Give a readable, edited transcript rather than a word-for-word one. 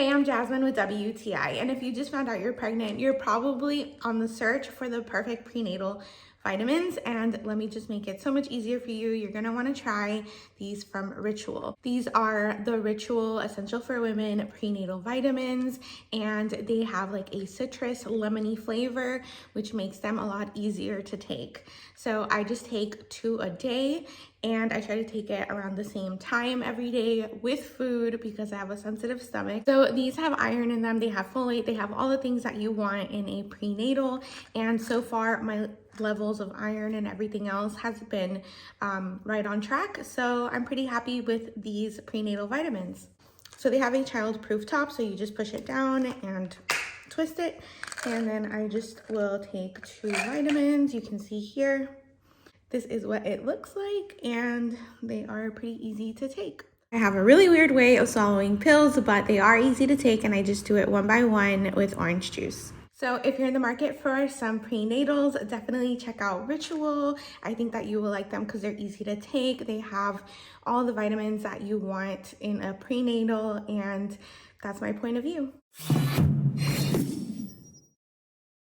Hey, I'm Jasmine with WTI, and if you just found out you're pregnant, you're probably on the search for the perfect prenatal vitamins, and let me just make it so much easier for you. You're gonna wanna try these from Ritual. These are the Ritual Essential for Women prenatal vitamins, and they have like a citrus lemony flavor, which makes them a lot easier to take. So I just take 2 a day, and I try to take it around the same time every day with food because I have a sensitive stomach. So these have iron in them, they have folate, they have all the things that you want in a prenatal, and so far my levels of iron and everything else has been right on track. So I'm pretty happy with these prenatal vitamins. So they have a child-proof top, so you just push it down and twist it, and then I just will take 2 vitamins. You can see here, this is what it looks like, and they are pretty easy to take. I have a really weird way of swallowing pills, but they are easy to take, and I just do it one by one with orange juice. So if you're in the market for some prenatals, definitely check out Ritual. I think that you will like them because they're easy to take. They have all the vitamins that you want in a prenatal, and that's my point of view.